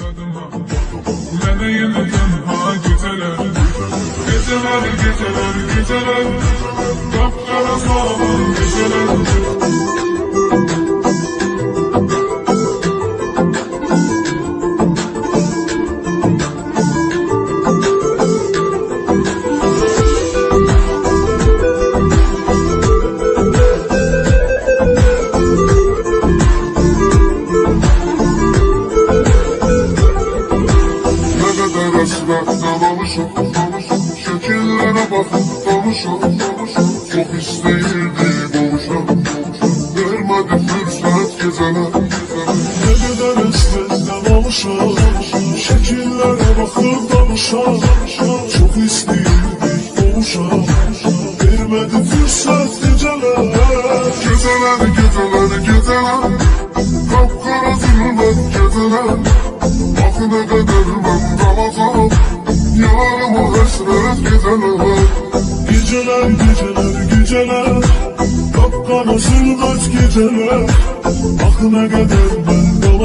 Mənə yenə tənha gecələr, gecələr, gecələr, gecələr, qapqara soğan gecələr. Şekillere bakıp danışam, çok isteyirdik oluşam. Vermedi fürsət geceler. Ne kadar esmezden alışam, şekillere bakıp danışam. Çok isteyirdik oluşam, vermedi fürsət geceler. Geceler, geceler, geceler, kapkara zulmet geceler. Bakına kadar ben kalacağım, yarıma hasret geceler. Geceler, geceler, geceler, kapkara zulmet geceler. Akına kadar ben kalacağım.